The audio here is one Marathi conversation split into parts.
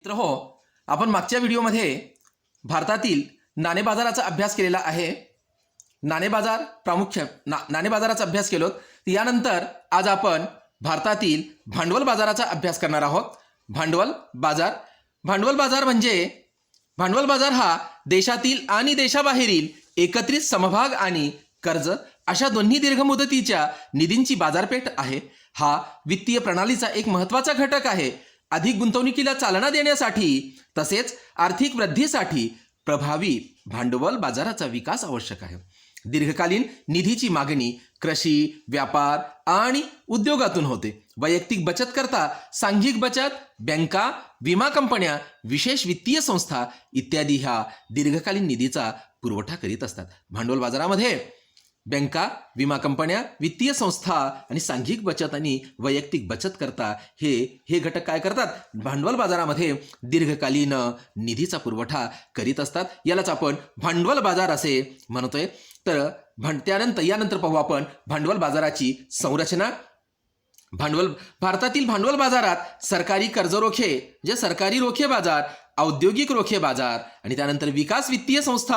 तर हो, आपण मागच्या व्हिडिओमध्ये भारतातील नाणे बाजाराचा अभ्यास केलेला आहे. नाणे बाजाराचा अभ्यास केलो. यानंतर आज आपण भारतातील भांडवल बाजाराचा अभ्यास करणार आहोत. भांडवल बाजार भांडवल बाजार हा देशातील आणि देशाबाहेरील एकत्रित समभाग आणि कर्ज अशा दोन्ही दीर्घ मुदतीच्या निधींची बाजारपेठ आहे. हा वित्तीय प्रणालीचा एक महत्त्वाचा घटक आहे. अधिक गुंतवणुकीला चालना देण्यासाठी तसेच आर्थिक वृद्धीसाठी प्रभावी भांडवल बाजाराचा विकास आवश्यक आहे. दीर्घकालीन निधीची मागणी कृषी, व्यापार आणि उद्योगातून होते. वैयक्तिक बचत करता सांघिक बचत, बँका, विमा कंपन्या, विशेष वित्तीय संस्था इत्यादी ह्या दीर्घकालीन निधीचा पुरवठा करीत असतात. भांडवल बाजारामध्ये बँका, विमा कंपन्या, वित्तीय संस्था आणि सांघिक बचत आणि वैयक्तिक बचत करता हे घटक काय करतात? भांडवल बाजारामध्ये दीर्घकालीन निधीचा पुरवठा करीत असतात. यालाच आपण भांडवल बाजार असे म्हणतोय. तर यानंतर पाहू आपण भांडवल बाजाराची संरचना. भारतातील भांडवल बाजारात सरकारी कर्ज रोखे जे सरकारी रोखे बाजार, औद्योगिक रोखे बाजार आणि त्यानंतर विकास वित्तीय संस्था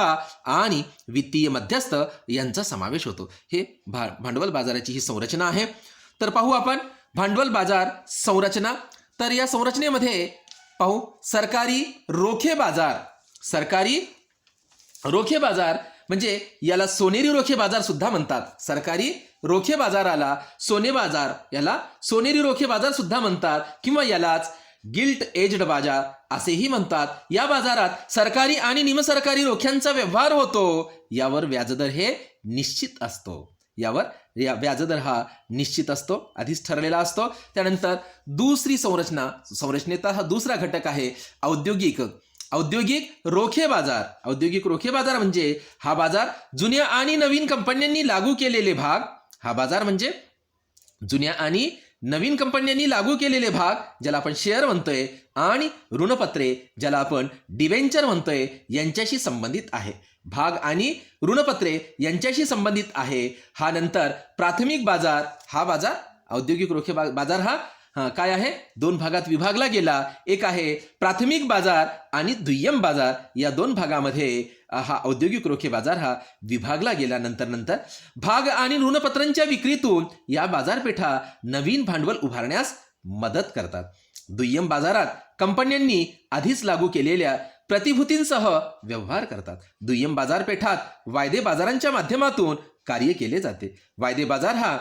आणि वित्तीय मध्यस्थ यांचा समावेश होतो. हे भांडवल बाजाराची ही संरचना आहे. तर पाहू आपण भांडवल बाजार संरचना. तर या संरचनेमध्ये पाहू सरकारी रोखे बाजार म्हणजे याला सोनेरी रोखे बाजार सुद्धा म्हणतात. सरकारी रोखे बाजाराला याला सोनेरी रोखे बाजार सुद्धा म्हणतात किंवा यालाच गिल्ट एज्ड बाजार असेही म्हणतात. या बाजारात सरकारी आणि निमसरकारी रोख्यांचा व्यवहार होतो. यावर व्याजदर हे निश्चित असतो. व्याजदर हा निश्चित असतो, आधीच ठरलेला असतो. त्यानंतर दुसरी संरचनेचा हा दुसरा घटक आहे औद्योगिक रोखे बाजार. औद्योगिक रोखे बाजार म्हणजे हा बाजार जुन्या आणि नवीन कंपन्यांनी लागू केलेले भाग. हा बाजार म्हणजे जुन्या आणि नवीन कंपन्यांनी लागू केलेले भाग ज्याला आपण शेअर म्हणतोय आणि ऋणपत्रे ज्याला आपण डिबेंचर म्हणतोय यांच्याशी संबंधित आहे. भाग आणि ऋणपत्रे यांच्याशी संबंधित आहे. हा नंतर प्राथमिक बाजार. हा बाजार औद्योगिक रोखे बाजार हा काय आहे? दोन भागात विभागला गेला. एक आहे प्राथमिक बाजार आणि दुय्यम बाजार. या दोन भागामध्ये हा औद्योगिक रोखे बाजार हा विभागला गेला. नंतर भाग आणि ऋणपत्रांच्या विक्रीतून या बाजारपेठा नवीन भांडवल उभारण्यास मदत करतात. दुय्यम बाजारात कंपन्यांनी आधीच लागू केलेल्या प्रतिभूतींसह व्यवहार करतात. दुय्यम बाजारपेठात वायदे बाजारांच्या माध्यमातून कार्य केले जाते. वायदे बाजार हा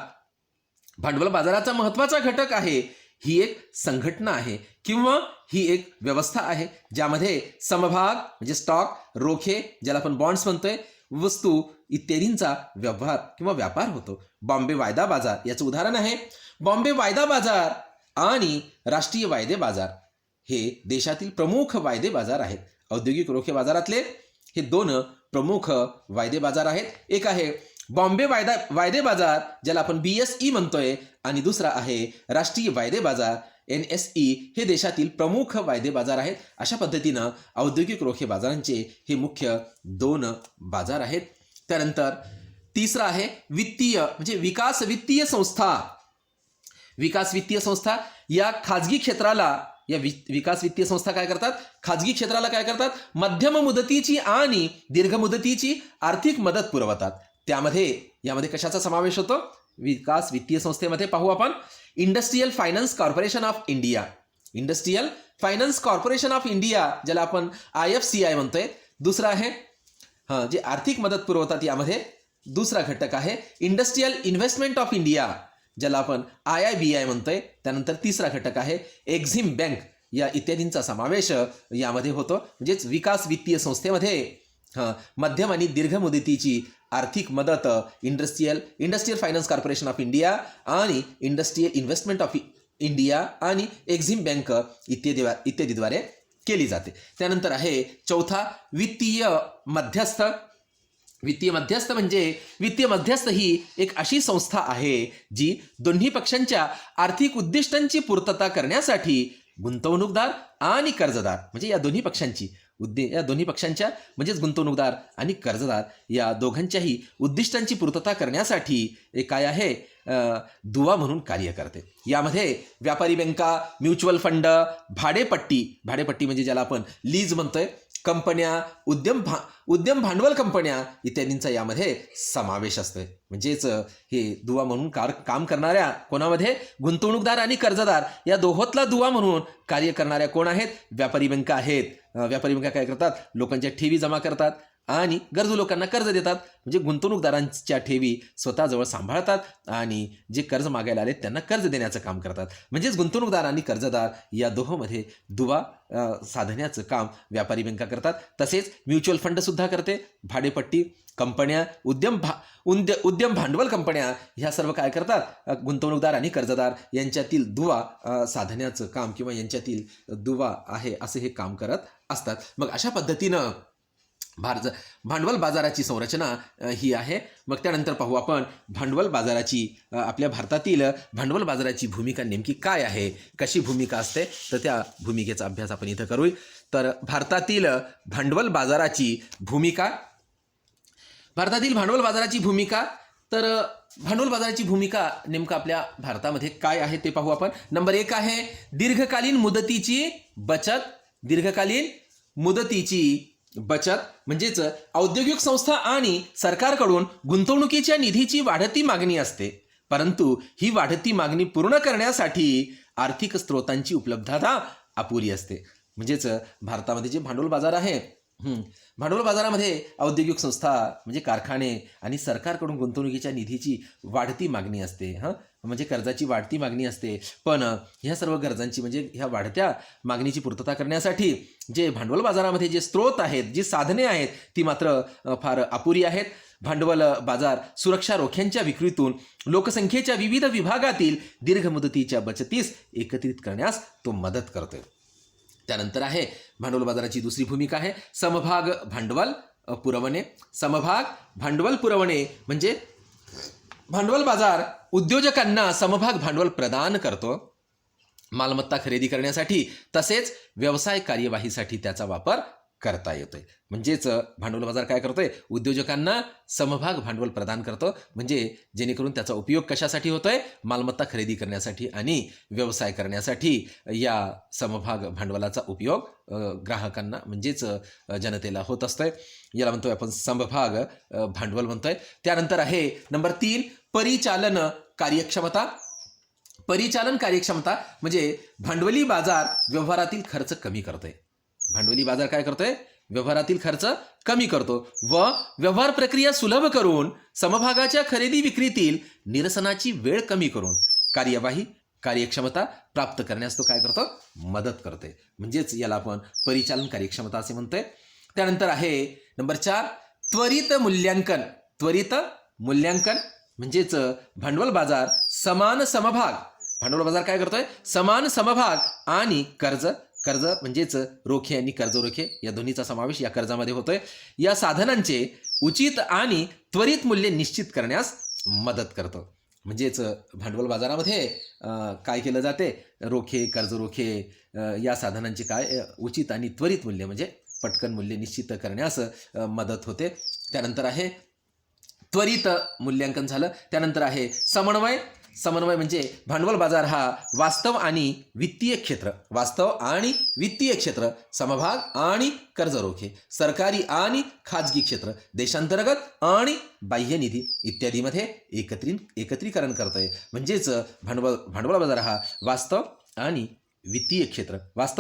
भांडवल बाजाराचा महत्त्वाचा घटक आहे. ही एक संघटना आहे किंवा ही एक व्यवस्था आहे ज्यामध्ये समभाग म्हणजे स्टॉक, रोखे ज्याला आपण बॉन्ड्स म्हणतोय, वस्तू इत्यादींचा व्यवहार किंवा व्यापार होतो. बॉम्बे वायदा बाजार याचं उदाहरण आहे. बॉम्बे वायदा बाजार आणि राष्ट्रीय वायदे बाजार हे देशातील प्रमुख वायदे बाजार आहेत. औद्योगिक रोखे बाजारातले हे दोन प्रमुख वायदे बाजार आहेत. एक आहे बॉम्बे वायदे बाजार ज्याला आपण BSE म्हणतोय आणि दुसरा आहे राष्ट्रीय वायदे बाजार NSE. हे देशातील प्रमुख वायदे बाजार आहेत. अशा पद्धतीनं औद्योगिक रोखे बाजारांचे हे मुख्य दोन बाजार आहेत. त्यानंतर तिसरा आहे वित्तीय म्हणजे विकास वित्तीय संस्था. विकास वित्तीय संस्था या खाजगी क्षेत्राला विकास वित्तीय संस्था काय करतात? खाजगी क्षेत्राला काय करतात? मध्यम मुदतीची आणि दीर्घ मुदतीची आर्थिक मदत पुरवतात. यामध्ये कशाचा समावेश होतो? विकास वित्तीय संस्थेमध्ये पाहू आपण industrial finance corporation of India. Industrial finance corporation of India ज्याला आपण IFCI म्हणतोय. दुसरा आहे जे आर्थिक मदत पुरवतात. यामध्ये दुसरा घटक आहे इंडस्ट्रियल इन्व्हेस्टमेंट ऑफ इंडिया ज्याला आपण IIBI म्हणतोय. त्यानंतर तिसरा घटक आहे एक्झिम बँक. या इत्यादींचा समावेश यामध्ये होतो. म्हणजेच विकास वित्तीय संस्थेमध्ये मध्यम आणि दीर्घ मुदतीची आर्थिक मदत industrial finance corporation of India आणि इंडस्ट्रियल इन्व्हेस्टमेंट ऑफ इंडिया आणि एक्झिम बँक इत्यादीद्वारे केली जाते. त्यानंतर आहे चौथा वित्तीय मध्यस्थ. वित्तीय मध्यस्थ ही एक अशी संस्था आहे जी दोन्ही पक्षांच्या आर्थिक उद्दिष्टांची पूर्तता करण्यासाठी गुंतवणूकदार आणि कर्जदार म्हणजे या दोन्ही पक्षांची या दोन्ही पक्षांच्या म्हणजेच गुंतवणूकदार आणि कर्जदार या दोघांच्याही उद्दिष्टांची पूर्तता करण्यासाठी हे काय आहे दुवा म्हणून कार्य करते. यामध्ये व्यापारी बँका, म्युच्युअल फंड, भाडेपट्टी म्हणजे ज्याला आपण लीज म्हणतोय, कंपन्या, उद्यम भांडवल कंपन्या इत्यादींचा यामध्ये समावेश असतोय. म्हणजेच हे दुवा म्हणून काम करणाऱ्या कोणामध्ये गुंतवणूकदार आणि कर्जदार या दोहोतला दुवा म्हणून कार्य करणाऱ्या कोण आहेत? व्यापारी बँका आहेत. व्यापारी बँका काय करतात? लोकांच्या ठेवी जमा करतात आणि गरजू लोकांना कर्ज देतात. म्हणजे गुंतवणूकदारांच्या ठेवी स्वतःजवळ सांभाळतात आणि जे कर्ज मागायला आले त्यांना कर्ज देण्याचं काम करतात. म्हणजेच गुंतवणूकदार आणि कर्जदार या दोहोंमध्ये दुवा साधण्याचं काम व्यापारी बँका करतात. तसेच म्युच्युअल फंड सुद्धा करते. भाडेपट्टी कंपन्या, उद्यम भांडवल कंपन्या ह्या सर्व काय करतात? गुंतवणूकदार आणि कर्जदार यांच्यातील दुवा साधण्याचं काम किंवा यांच्यातील दुवा आहे असं हे काम करत असतात. मग अशा पद्धतीनं भांडवल बाजाराची संरचना ही आहे. मग त्यानंतर पाहू आपण भांडवल बाजाराची आपल्या भारतातील भांडवल बाजाराची भूमिका नेमकी काय आहे, कशी भूमिका असते, तर त्या भूमिकेचा अभ्यास आपण इथं करू. तर भारतातील भांडवल बाजाराची भूमिका तर भांडवल बाजाराची भूमिका नेमकं आपल्या भारतामध्ये काय आहे ते पाहू आपण. नंबर 1 आहे दीर्घकालीन मुदतीची बचत म्हणजेच औद्योगिक संस्था आणि सरकारकडून गुंतवणुकीच्या निधीची वाढती मागणी असते, परंतु ही वाढती मागणी पूर्ण करण्यासाठी आर्थिक स्रोतांची उपलब्धता अपुरी असते. म्हणजेच भारतामध्ये जे भांडवल बाजार आहे, भांडवल बाजारामध्ये औद्योगिक संस्था म्हणजे कारखाने आणि सरकारकडून गुंतवणुकीच्या निधीची वाढती मागणी असते. म्हणजे कर्जाची वाढती मागणी असते. पण ह्या सर्व गरजांची म्हणजे ह्या वाढत्या मागणीची पूर्तता करण्यासाठी जे भांडवल बाजारामध्ये जे स्रोत आहेत, जी साधने आहेत, ती मात्र फार अपुरी आहेत. भांडवल बाजार सुरक्षा रोख्यांच्या विक्रीतून लोकसंख्येच्या विविध विभागातील दीर्घ मुदतीच्या बचतीस एकत्रित करण्यास तो मदत करतोय. त्यानंतर आहे भांडवल बाजाराची दुसरी भूमिका आहे समभाग भांडवल पुरवणे म्हणजे भांडवल बाजार उद्योजकांना समभाग भांडवल प्रदान करतो मालमत्ता खरेदी करण्यासाठी, तसेच व्यवसाय कार्यवाहीसाठी त्याचा वापर करता येतोय. म्हणजेच भांडवल बाजार काय करतोय? उद्योजकांना समभाग भांडवल प्रदान करतो, म्हणजे जेणेकरून त्याचा उपयोग कशासाठी होतोय? मालमत्ता खरेदी करण्यासाठी आणि व्यवसाय करण्यासाठी या समभाग भांडवलाचा उपयोग ग्राहकांना म्हणजेच जनतेला होत असतोय. याला म्हणतोय आपण समभाग भांडवल म्हणतोय. त्यानंतर आहे नंबर 3 परिचालन कार्यक्षमता म्हणजे भांडवली बाजार व्यवहारातील खर्च कमी करतोय. भांडवली बाजार काय करतोय? व्यवहारातील खर्च कमी करतो व व्यवहार प्रक्रिया सुलभ करून समभागाच्या खरेदी विक्रीतील निरसनाची वेळ कमी करून कार्यक्षमता प्राप्त करण्यास तो काय करतो? मदत करते. म्हणजेच याला आपण परिचालन कार्यक्षमता असे म्हणतोय. त्यानंतर आहे नंबर 4 त्वरित मूल्यांकन म्हणजेच भांडवल बाजार भांडवल बाजार काय करतोय? समान समभाग आणि कर्ज म्हणजेच रोखे आणि कर्जरोखे या दोन्हीचा समावेश या कर्जामध्ये होतोय. या साधनांचे उचित आणि त्वरित मूल्य निश्चित करण्यास मदत करतो. म्हणजेच भांडवल बाजारामध्ये काय केलं जाते? रोखे, कर्जरोखे या साधनांचे काय उचित आणि त्वरित मूल्य म्हणजे पटकन मूल्य निश्चित करण्यास मदत होते. त्यानंतर आहे त्वरित मूल्यांकन झालं. त्यानंतर आहे समन्वय म्हणजे भांडवल बाजार हा वास्तव आणि वित्तीय क्षेत्र समभाग आणि कर्जरोखे, सरकारी आणि खाजगी क्षेत्र, देशांतर्गत आणि बाह्य निधी इत्यादीमध्ये एकत्रीकरण करतोय. म्हणजेच भांडवल बाजार हा वास्तव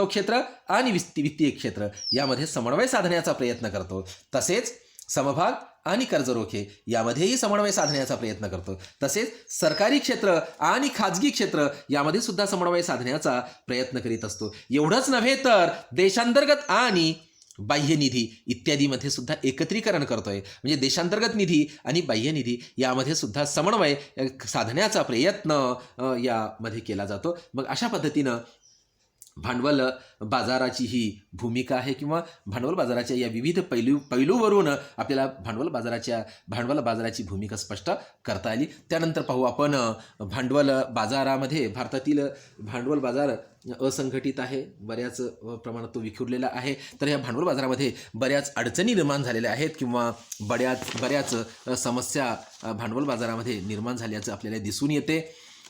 क्षेत्र आणि वित्तीय क्षेत्र यामध्ये समन्वय साधण्याचा प्रयत्न करतो. तसेच समभाग आणि कर्जरोखे यामध्येही समन्वय साधण्याचा प्रयत्न करतो. तसेच सरकारी क्षेत्र आणि खाजगी क्षेत्र यामध्ये सुद्धा समन्वय साधण्याचा प्रयत्न करीत असतो. एवढंच नव्हे तर देशांतर्गत आणि बाह्य निधी इत्यादीमध्ये सुद्धा एकत्रीकरण करतोय. म्हणजे देशांतर्गत निधी आणि बाह्य निधी यामध्ये सुद्धा समन्वय साधण्याचा प्रयत्न यामध्ये केला जातो. मग अशा पद्धतीनं भांडवल बाजाराची ही भूमिका आहे किंवा भांडवल बाजाराच्या या विविध पैलूवरून आपल्याला भांडवल बाजाराची भूमिका स्पष्ट करता आली. त्यानंतर पाहू आपण भांडवल बाजारामध्ये भारतातील भांडवल बाजार असंघटित आहे, बऱ्याच प्रमाणात तो विखुरलेला आहे. तर या भांडवल बाजारामध्ये बऱ्याच अडचणी निर्माण झालेल्या आहेत किंवा बऱ्याच समस्या भांडवल बाजारामध्ये निर्माण झाल्याचं आपल्याला दिसून येते.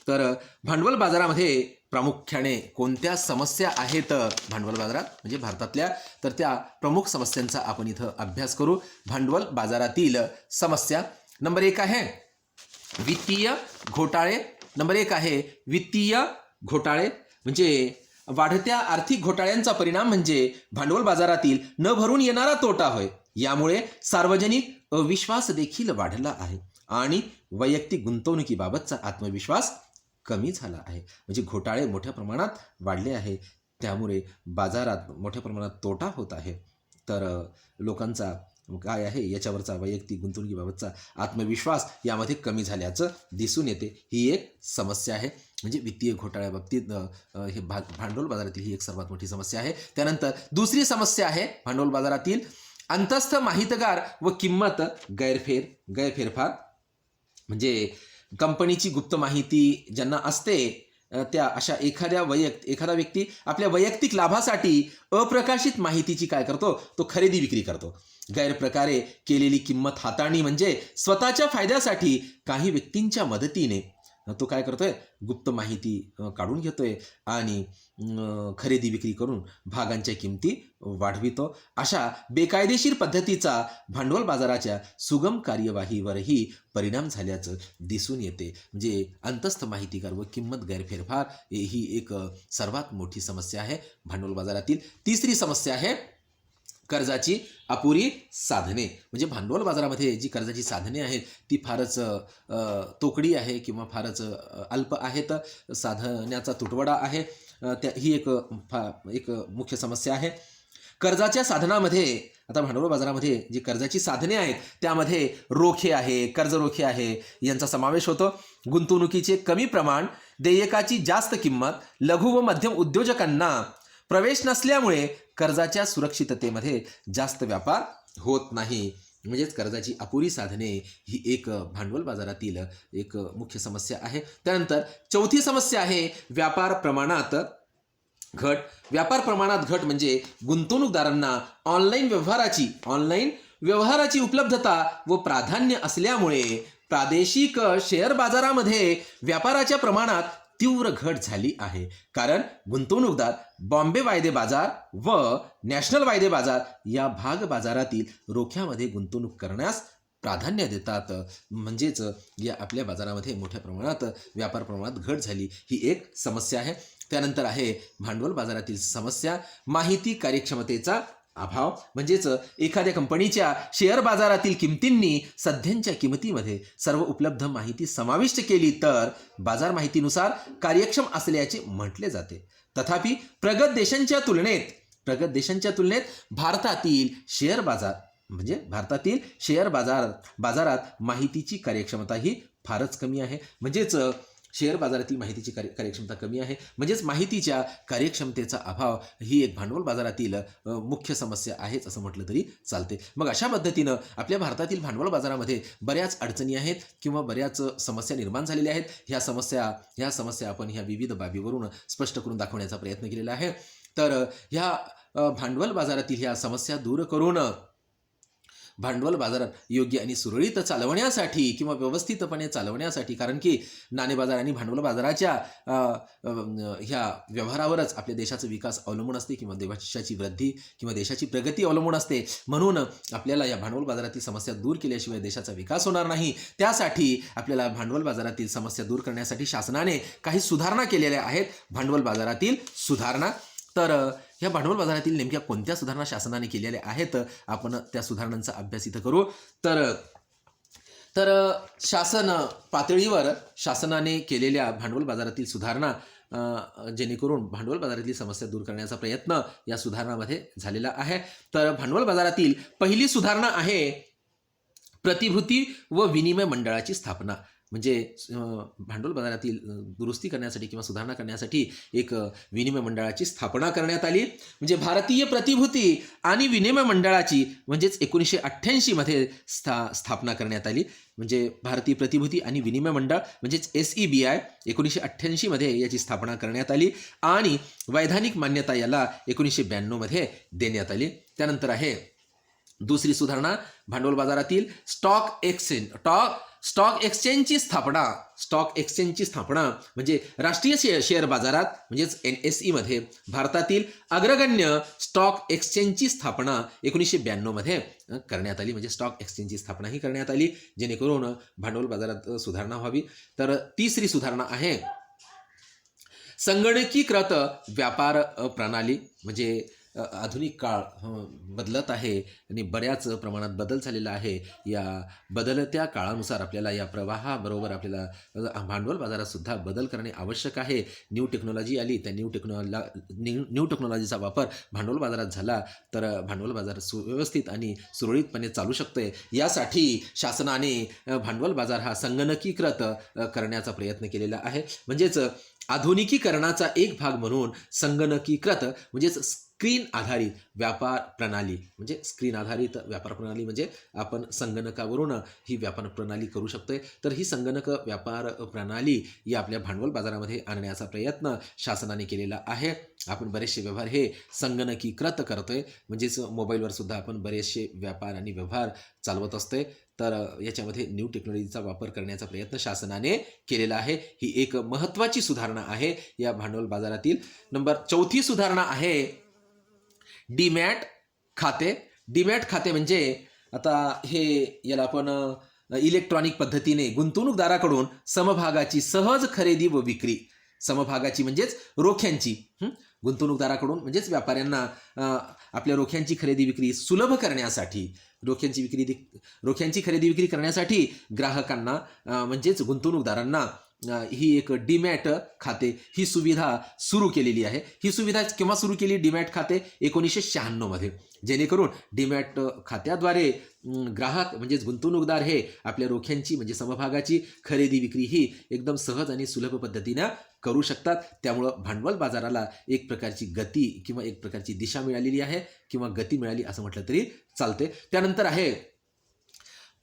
तर भांडवल बाजारामध्ये प्रामुख्याने कोणत्या समस्या आहेत भांडवल बाजारात म्हणजे भारतातल्या, तर त्या प्रमुख समस्यांचा आपण इथं अभ्यास करू. भांडवल बाजारातील समस्या नंबर 1 आहे वित्तीय घोटाळे. नंबर 1 आहे वित्तीय घोटाळे. म्हणजे वाढत्या आर्थिक घोटाळ्यांचा परिणाम म्हणजे भांडवल बाजारातील न भरून येणारा तोटा होय. यामुळे सार्वजनिक अविश्वास देखील वाढला आहे आणि वैयक्तिक गुंतवणुकीबाबतचा आत्मविश्वास कमी झाला आहे. म्हणजे घोटाळे मोठ्या प्रमाणात वाढले आहे, त्यामुळे बाजारात मोठ्या प्रमाणात तोटा होत आहे. तर लोकांचा काय आहे याच्यावरचा वैयक्तिक गुंतवणुकीबाबतचा आत्मविश्वास यामध्ये कमी झाल्याचं दिसून येते. ही एक समस्या आहे. म्हणजे वित्तीय घोटाळ्याबाबतीत हे भांडवल बाजारातील ही एक सर्वात मोठी समस्या आहे. त्यानंतर दुसरी समस्या आहे भांडवल बाजारातील अंतस्थ माहितगार व किंमत गैरफेरफार. म्हणजे कंपनीची गुप्त माहिती ज्यांना असते त्या अशा एखादा व्यक्ती आपल्या वैयक्तिक लाभासाठी अप्रकाशित माहितीची काय करतो, तो खरेदी विक्री करतो. गैरप्रकारे केलेली किंमत हाताळणी म्हणजे स्वतःच्या फायद्यासाठी काही व्यक्तींच्या मदतीने तो काय करतोय, गुप्त माहिती काढून घेतोय आणि खरेदी विक्री करून भागांच्या किमती वाढवितो. अशा बेकायदेशीर पद्धतीचा भांडवल बाजाराच्या सुगम कार्यवाहीवरही परिणाम झाल्याचं दिसून येते. म्हणजे अंतस्थ माहितीगार व किंमत गैरफेरफार ही एक सर्वात मोठी समस्या आहे भांडवल बाजारातील. तिसरी समस्या आहे कर्जाची अपुरी साधने. म्हणजे भांडवल बाजारामध्ये जी कर्जाची साधने आहेत ती फारच तोकडी आहे किंवा फारच अल्प आहेत, साधण्याचा तुटवडा आहे. ही एक मुख्य समस्या आहे. कर्जाच्या साधनामध्ये आता भांडवल बाजारामध्ये जी कर्जाची साधने आहेत त्यामध्ये रोखे आहे, कर्ज रोखे आहे यांचा समावेश होतो. गुंतवणुकीचे कमी प्रमाण, देयकाची जास्त किंमत, लघु व मध्यम उद्योजकांना प्रवेश नसल्यामुळे कर्जाच्या सुरक्षिततेमध्ये जास्त व्यापार होत नाही. म्हणजेच कर्जाची अपुरी साधने ही एक भांडवल बाजारातील एक मुख्य समस्या आहे. त्यानंतर चौथी समस्या आहे व्यापार प्रमाणात घट. व्यापार प्रमाणात घट म्हणजे गुंतवणूकदारांना ऑनलाईन व्यवहाराची उपलब्धता व प्राधान्य असल्यामुळे प्रादेशिक शेअर बाजारामध्ये व्यापाराच्या प्रमाणात तीव्र घट झाली आहे. कारण गुंतवणूकदार बॉम्बे वायदे बाजार व नॅशनल वायदे बाजार या भाग बाजारातील रोख्यामध्ये गुंतवणूक करण्यास प्राधान्य देतात. म्हणजेच या आपल्या बाजारामध्ये मोठ्या प्रमाणात व्यापार प्रमाणात घट झाली, ही एक समस्या आहे. त्यानंतर आहे भांडवल बाजारातील समस्या माहिती कार्यक्षमतेचा अभाव. म्हणजेच एखाद्या कंपनीच्या शेअर बाजारातील किमतींनी सध्याच्या किमतीमध्ये सर्व उपलब्ध माहिती समाविष्ट केली तर बाजार माहितीनुसार कार्यक्षम असल्याचे म्हटले जाते. तथापि प्रगत देशांच्या तुलनेत भारतातील शेअर बाजारात माहितीची कार्यक्षमता ही फारच कमी आहे. म्हणजेच शेअर बाजारातील माहितीची कार्यक्षमता कमी आहे. म्हणजेच माहितीच्या कार्यक्षमतेचा अभाव ही एक भांडवल बाजारातील मुख्य समस्या आहेच असं म्हटलं तरी चालते. मग अशा पद्धतीनं आपल्या भारतातील भांडवल बाजारामध्ये बऱ्याच अडचणी आहेत किंवा बऱ्याच समस्या निर्माण झालेल्या आहेत. ह्या समस्या आपण ह्या विविध बाबीवरून स्पष्ट करून दाखवण्याचा प्रयत्न केलेला आहे. तर ह्या भांडवल बाजारातील ह्या समस्या दूर करून भांडवल बाजार योग्य आणि सुरळीत चालवण्यासाठी किंवा व्यवस्थितपणे चालवण्यासाठी, कारण की नाणे बाजार आणि भांडवल बाजाराच्या ह्या व्यवहारावरच आपल्या देशाचा विकास अवलंबून असते किंवा देशाची वृद्धी किंवा देशाची प्रगती अवलंबून असते. म्हणून आपल्याला या भांडवल बाजारातील समस्या दूर केल्याशिवाय देशाचा विकास होणार नाही. त्यासाठी आपल्याला भांडवल बाजारातील समस्या दूर करण्यासाठी शासनाने काही सुधारणा केलेल्या आहेत. भांडवल बाजारातील सुधारणा, तर ह्या भांडवल बाजारातील नेमक्या कोणत्या सुधारणा शासनाने केलेल्या आहेत, आपण त्या सुधारणांचा अभ्यास इथं करू. तर शासन पातळीवर शासनाने केलेल्या भांडवल बाजारातील सुधारणा जेणेकरून भांडवल बाजारातील समस्या दूर करण्याचा प्रयत्न या सुधारणामध्ये झालेला आहे. तर भांडवल बाजारातील पहिली सुधारणा आहे प्रतिभूती व विनिमय मंडळाची स्थापना. म्हणजे भांडवल बाजारातील दुरुस्ती करण्यासाठी किंवा सुधारणा करण्यासाठी एक विनिमय मंडळाची स्थापना करण्यात आली. म्हणजे भारतीय प्रतिभूती आणि विनिमय मंडळाची म्हणजेच 1988 मध्ये स्थापना करण्यात आली. म्हणजे भारतीय प्रतिभूती आणि विनिमय मंडळ म्हणजेच SEBI 1988 मध्ये याची स्थापना करण्यात आली आणि वैधानिक मान्यता याला 1992 मध्ये देण्यात आली. त्यानंतर आहे दुसरी सुधारणा, भांडवल बाजारातील स्टॉक एक्सचेंजची स्थापना म्हणजे राष्ट्रीय शेअर बाजारात म्हणजेच NSE मध्ये भारतातील अग्रगण्य स्टॉक एक्सचेंजची स्थापना 1992 मध्ये करण्यात आली. म्हणजे स्टॉक एक्सचेंजची स्थापना ही करण्यात आली जेणेकरून भांडवल बाजारात सुधारणा व्हावी. तर तिसरी सुधारणा आहे संगणकीकृत व्यापार प्रणाली. म्हणजे आधुनिक काळ बदलत आहे आणि बऱ्याच प्रमाणात बदल झालेला आहे. या बदलत्या काळानुसार आपल्याला या प्रवाहाबरोबर आपल्याला भांडवल बाजारात सुद्धा बदल करणे आवश्यक आहे. न्यू टेक्नॉलॉजी आली, त्या न्यू टेक्नॉलॉजीचा वापर भांडवल बाजारात झाला तर भांडवल बाजार सुव्यवस्थित आणि सुरळीतपणे चालू शकते. यासाठी शासनाने भांडवल बाजार हा संगणकीकृत करण्याचा प्रयत्न केलेला आहे. म्हणजेच आधुनिकीकरणाचा एक भाग म्हणून संगणकीकृत म्हणजेच स्क्रीन आधारित व्यापार प्रणाली म्हणजे आपण संगणकावरून ही व्यापार प्रणाली करू शकतोय. तर ही संगणक व्यापार प्रणाली या आपल्या भांडवल बाजारामध्ये आणण्याचा प्रयत्न शासनाने केलेला आहे. आपण बरेचसे व्यवहार हे संगणकीकृत करतोय. म्हणजेच मोबाईलवर सुद्धा आपण बरेचसे व्यापार आणि व्यवहार चालवत असतोय. तर याच्यामध्ये न्यू टेक्नॉलॉजीचा वापर करण्याचा प्रयत्न शासनाने केलेला आहे. ही एक महत्त्वाची सुधारणा आहे या भांडवल बाजारातील. चौथी सुधारणा आहे डीमॅट खाते म्हणजे आता याला आपण इलेक्ट्रॉनिक पद्धतीने गुंतवणूकदाराकडून समभागाची सहज खरेदी व विक्री, समभागाची म्हणजेच रोख्यांची, गुंतवणूकदाराकडून म्हणजेच व्यापाऱ्यांना आपल्या रोख्यांची खरेदी विक्री सुलभ करण्यासाठी, रोख्यांची खरेदी विक्री करण्यासाठी ग्राहकांना म्हणजेच गुंतवणूकदारांना ही एक डीमॅट खाते ही सुविधा सुरू केलेली आहे. ही सुविधा केव्हा सुरू केली? डीमॅट खाते 1996 मध्ये. जेणेकरून डीमॅट खात्याद्वारे ग्राहक म्हणजेच गुंतवणूकदार हे आपल्या रोख्यांची म्हणजे समभागाची खरेदी विक्री ही एकदम सहज आणि सुलभ पद्धतीने करू शकतात. त्यामुळं भांडवल बाजाराला एक प्रकारची गती किंवा एक प्रकारची दिशा मिळालेली आहे किंवा गती मिळाली असं म्हटलं तरी चालते. त्यानंतर आहे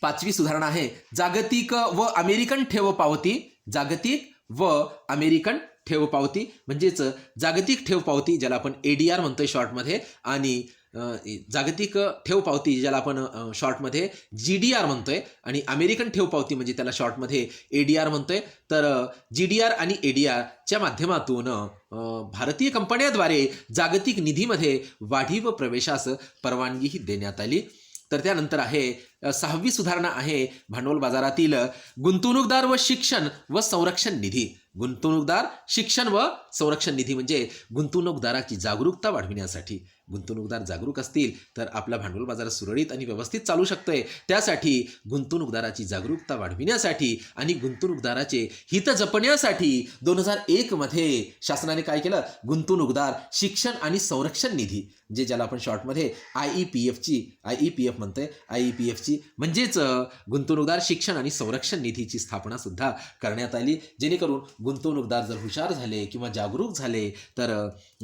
पाचवी सुधारणा आहे जागतिक व अमेरिकन ठेव पावती म्हणजेच जागतिक ठेव पावती ज्याला आपण ADR म्हणतोय शॉर्टमध्ये आणि जागतिक ठेव पावती ज्याला आपण शॉर्टमध्ये GDR म्हणतोय आणि अमेरिकन ठेव पावती म्हणजे त्याला शॉर्टमध्ये ADR म्हणतोय. तर GDR आणि ADR च्या माध्यमातून भारतीय कंपन्यांद्वारे जागतिक निधीमध्ये वाढीव प्रवेशास परवानगीही देण्यात आली. तर त्यानंतर आहे सहावी सुधारणा आहे भांडवल बाजारातील गुंतवणूकदार व शिक्षण व संरक्षण निधी. गुंतवणूकदार शिक्षण व संरक्षण निधी म्हणजे गुंतवणूकदाराची जागरूकता वाढविण्यासाठी. गुंतवणूकदार जागरूक असतील तर आपला भांडवल बाजार सुरळीत आणि व्यवस्थित चालू शकतोय. त्यासाठी गुंतवणूकदाराची जागरूकता वाढविण्यासाठी आणि गुंतवणूकदाराचे हित जपण्यासाठी 2001 मध्ये शासनाने काय केलं? गुंतवणूकदार शिक्षण आणि संरक्षण निधी जे ज्याला आपण शॉर्टमध्ये IEPF म्हणतोय, IEPFची म्हणजेच गुंतवणूकदार शिक्षण आणि संरक्षण निधीची स्थापना सुद्धा करण्यात आली. जेणेकरून गुंतवणूकदार जर हुशार झाले किंवा जागरूक झाले तर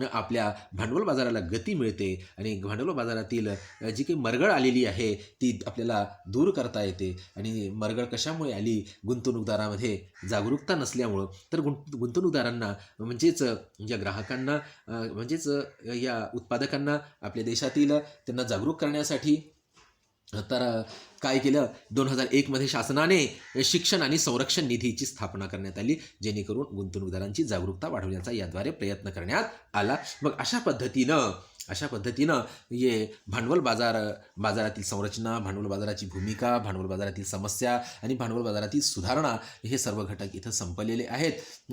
आपल्या भांडवल बाजाराला गती मिळते आणि भांडवल बाजारातील जी काही मरगळ आलेली आहे ती आपल्याला दूर करता येते. आणि मरगळ कशामुळे आली? गुंतवणूकदारामध्ये जागरूकता नसल्यामुळं. तर गुंतवणूकदारांना म्हणजेच या ग्राहकांना म्हणजेच या उत्पादकांना आपल्या देशातील त्यांना जागरूक करण्यासाठी तर काय केलं? 2001 मध्ये शासनाने शिक्षण आणि संरक्षण निधीची स्थापना करण्यात आली. जेणेकरून गुंतवणूकदारांची जागरूकता वाढवण्याचा याद्वारे प्रयत्न करण्यात आला. मग अशा पद्धतीनं हे भांडवल बाजारातील संरचना, भांडवल बाजाराची भूमिका, भांडवल बाजारातील समस्या आणि भांडवल बाजारातील सुधारणा हे सर्व घटक इथं संपलेले आहेत.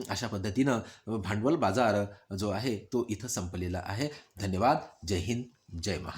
अशा पद्धतीनं भांडवल बाजार जो आहे तो इथं संपलेला आहे. धन्यवाद. जय हिंद, जय महाराष्ट्र.